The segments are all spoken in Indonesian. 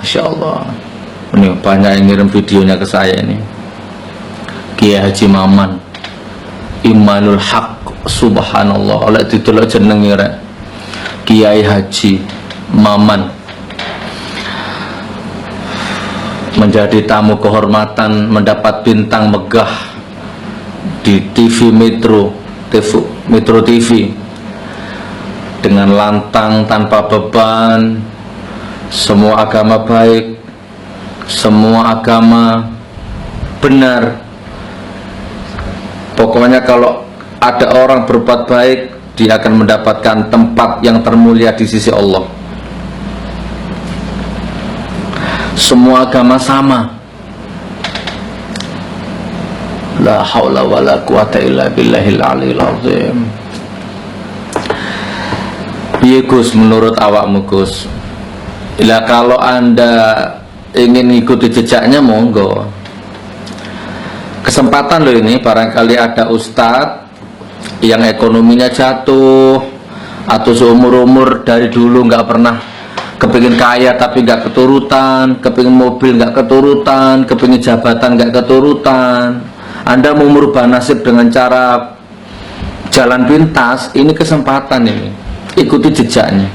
Masya Allah. Ini banyak yang ngirim videonya ke saya ini. Kiai Haji Maman Imanul Haq, subhanallah, oleh ditolak jenenge rek. Kiai Haji Maman menjadi tamu kehormatan, mendapat bintang megah di TV Metro TV dengan lantang tanpa beban. Semua agama baik, semua agama benar. Pokoknya kalau ada orang berbuat baik, dia akan mendapatkan tempat yang termulia di sisi Allah. Semua agama sama. La haula wala quwata illa billahil aliyil azim. Piye Gus menurut awakmu Gus? Bila kalau Anda ingin ikuti jejaknya, monggo. Kesempatan loh ini, barangkali ada ustadz yang ekonominya jatuh, atau seumur-umur dari dulu nggak pernah kepingin kaya tapi nggak keturutan, kepingin mobil nggak keturutan, kepingin jabatan nggak keturutan. Anda mau merubah nasib dengan cara jalan pintas, ini kesempatan ini. Ikuti jejaknya,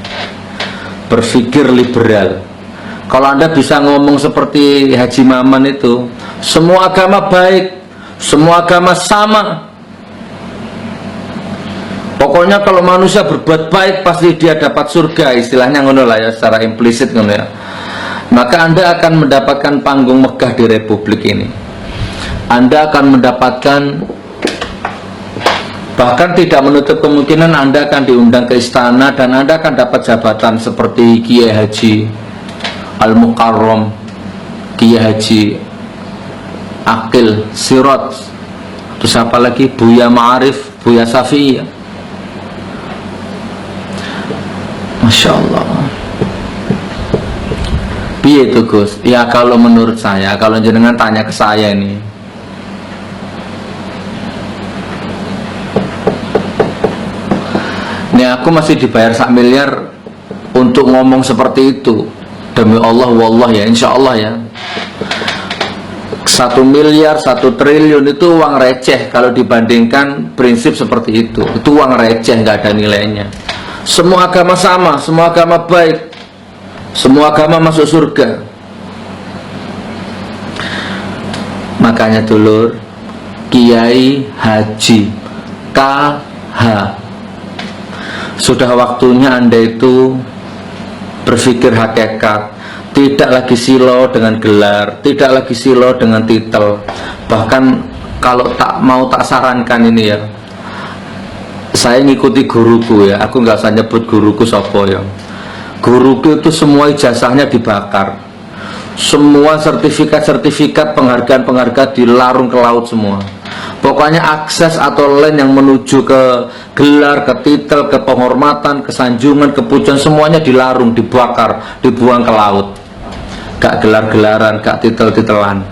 berpikir liberal. Kalau Anda bisa ngomong seperti Haji Maman itu, semua agama baik, semua agama sama. Pokoknya kalau manusia berbuat baik pasti dia dapat surga, istilahnya ngono lah ya, secara implisit ngono ya. Maka Anda akan mendapatkan panggung megah di republik ini. Anda akan mendapatkan, bahkan tidak menutup kemungkinan Anda akan diundang ke istana dan Anda akan dapat jabatan seperti Kiai Haji Al-Mukarram, Kiai Haji Akil Sirot, terus apa lagi, Buya Ma'arif, Buya Syafi'i. Masya Allah. Piye itu Gus? Ya kalau menurut saya, kalau jenengan tanya ke saya ini, aku masih dibayar 1 miliar untuk ngomong seperti itu. Demi Allah, wallah ya, insya Allah ya. 1 miliar, 1 triliun itu uang receh kalau dibandingkan prinsip seperti itu. Itu uang receh, nggak ada nilainya. Semua agama sama, semua agama baik, semua agama masuk surga. Makanya dulur, Kiai Haji KH, sudah waktunya Anda itu berpikir hakikat. Tidak lagi silau dengan gelar, tidak lagi silau dengan titel. Bahkan kalau tak sarankan ini ya, saya ngikuti guruku ya, aku nggak usah nyebut guruku sopo ya. Guruku itu semua ijazahnya dibakar, semua sertifikat penghargaan dilarung ke laut semua. Pokoknya akses atau lane yang menuju ke gelar, ke titel, ke penghormatan, ke sanjungan, ke pujian, semuanya dilarung, dibakar, dibuang ke laut. Gak gelar-gelaran, gak titel-titelan.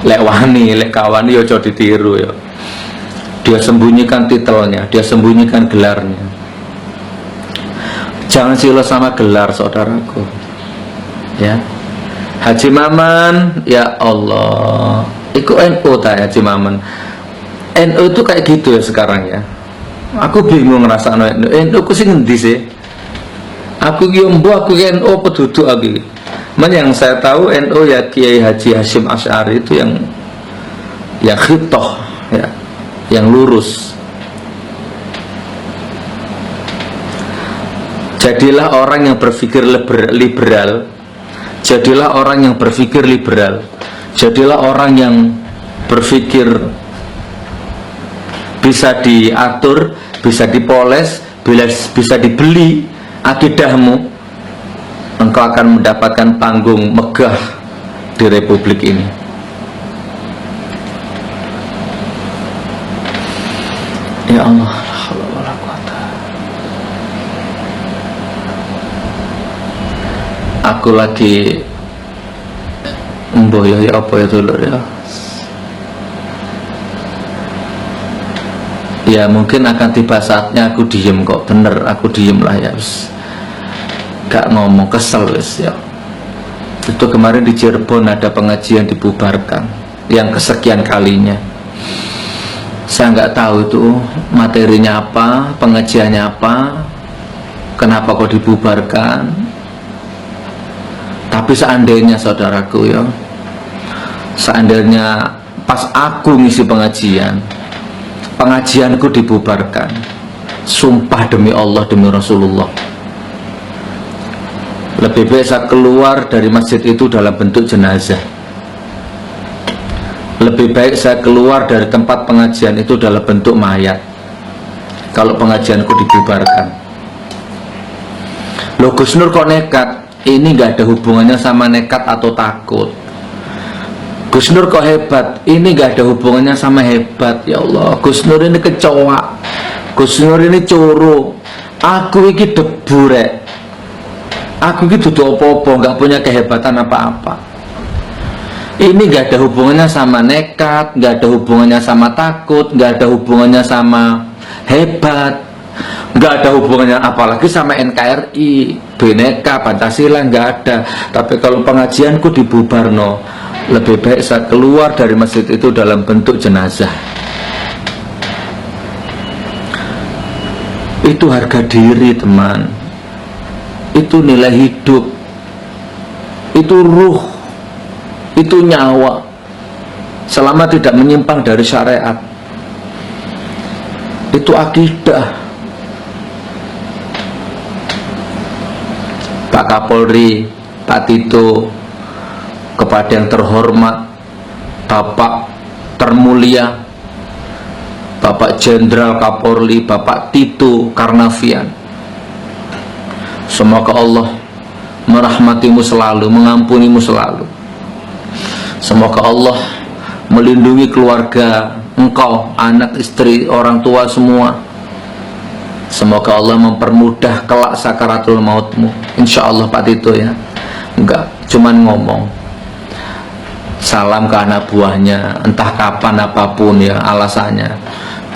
Lek wani, lek kawani ya coba ditiru ya. Dia sembunyikan titelnya, dia sembunyikan gelarnya. Jangan silau sama gelar, saudaraku. Ya, Haji Maman, ya Allah. Iku NU tak Haji Maman. NU itu kayak gitu ya sekarang ya. Aku bingung ngerasa NU ku sih ngendi sih. Aku yombo, aku NU peduduk lagi. Yang saya tahu NU ya Kiai Haji Hashim Asy'ari itu yang khitoh ya, yang lurus. Jadilah orang yang berpikir liberal. Jadilah orang yang berpikir liberal. Jadilah orang yang berpikir bisa diatur, bisa dipoles, bisa dibeli akidahmu. Engkau akan mendapatkan panggung megah di republik ini. Ya Allah, aku lagi mboyo ya apa ya dulu ya. Ya mungkin akan tiba saatnya aku diem kok, bener aku diem lah ya, gak ngomong, kesel wis ya. Itu kemarin di Cirebon ada pengajian dibubarkan yang kesekian kalinya. Saya nggak tahu itu materinya apa, pengajiannya apa, kenapa kok dibubarkan. Tapi seandainya saudaraku ya, seandainya pas aku ngisi pengajianku dibubarkan, sumpah demi Allah, demi Rasulullah, lebih baik saya keluar dari masjid itu dalam bentuk jenazah. Lebih baik saya keluar dari tempat pengajian itu dalam bentuk mayat kalau pengajianku dibubarkan. Loh, Gus Nur kok nekat? Ini nggak ada hubungannya sama nekat atau takut. Gus Nur kok hebat? Ini nggak ada hubungannya sama hebat. Ya Allah, Gus Nur ini kecoa, Gus Nur ini coro. Aku ini debu rek. Aku ini duduk apa-apa, nggak punya kehebatan apa-apa. Ini nggak ada hubungannya sama nekat, nggak ada hubungannya sama takut, nggak ada hubungannya sama hebat, nggak ada hubungannya apalagi sama NKRI, Bhinneka, Pancasila, nggak ada. Tapi kalau pengajianku dibubarno, lebih baik saya keluar dari masjid itu dalam bentuk jenazah. Itu harga diri, teman. Itu nilai hidup, itu ruh, itu nyawa, selama tidak menyimpang dari syariat. Itu akidah. Pak Kapolri, Pak Tito, kepada yang terhormat Bapak termulia Bapak Jenderal Kapolri, Bapak Tito Karnavian, semoga Allah merahmatimu selalu, mengampunimu selalu. Semoga Allah melindungi keluarga engkau, anak, istri, orang tua semua. Semoga Allah mempermudah kelak sakaratul mautmu. Insya Allah Pak Tito ya. Enggak cuman ngomong. Salam ke anak buahnya, entah kapan apapun ya alasannya.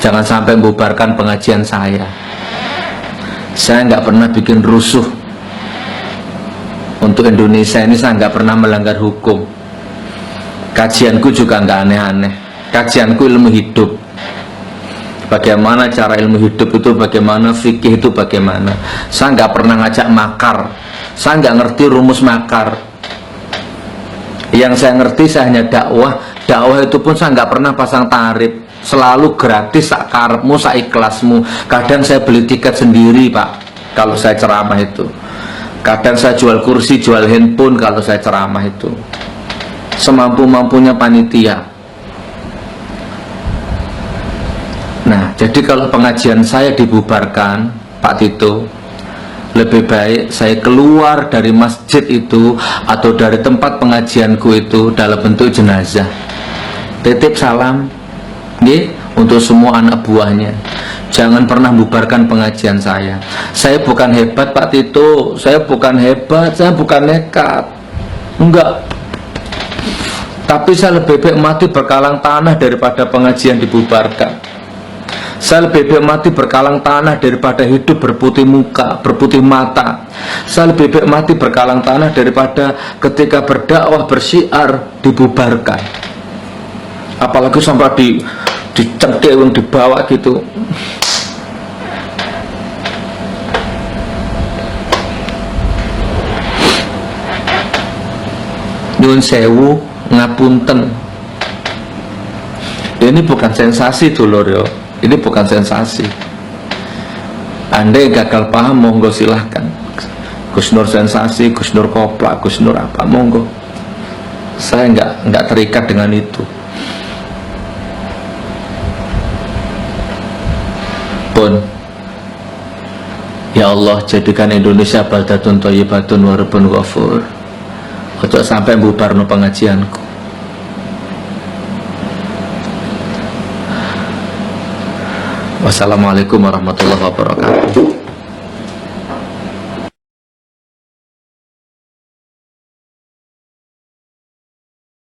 Jangan sampai membubarkan pengajian saya. Saya nggak pernah bikin rusuh. Untuk Indonesia ini saya nggak pernah melanggar hukum. Kajianku juga nggak aneh-aneh. Kajianku ilmu hidup. Bagaimana cara ilmu hidup itu, bagaimana fikih itu, bagaimana. Saya nggak pernah ngajak makar. Saya nggak ngerti rumus makar. Yang saya ngerti saya hanya dakwah. Dakwah itu pun saya nggak pernah pasang tarif. Selalu gratis, sak karepmu, sak ikhlasmu. Kadang saya beli tiket sendiri Pak kalau saya ceramah itu. Kadang saya jual kursi, jual handphone kalau saya ceramah itu. Semampu-mampunya panitia. Nah, jadi kalau pengajian saya dibubarkan Pak Tito, lebih baik saya keluar dari masjid itu atau dari tempat pengajianku itu dalam bentuk jenazah. Titip salam untuk semua anak buahnya. Jangan pernah bubarkan pengajian saya. Saya bukan hebat Pak Tito, saya bukan hebat, saya bukan nekat. Enggak. Tapi saya lebih baik mati berkalang tanah daripada pengajian dibubarkan. Saya lebih baik mati berkalang tanah daripada hidup berputih muka, berputih mata. Saya lebih baik mati berkalang tanah daripada ketika berdakwah, bersyiar dibubarkan. Apalagi sampai dicengkeh, dibawa gitu. Nyuwun sewu, ngapunten. Ini bukan sensasi dulur yo. Ini bukan sensasi. Anda yang gagal paham monggo silahkan. Gus Nur sensasi, Gus Nur koplak, Gus Nur apa, monggo. Saya nggak terikat dengan itu. Pun ya Allah, jadikan Indonesia baldatun thayyibatun wa rabbun ghafur. Ojo sampai bubarno pengajianku. Wassalamualaikum warahmatullahi wabarakatuh.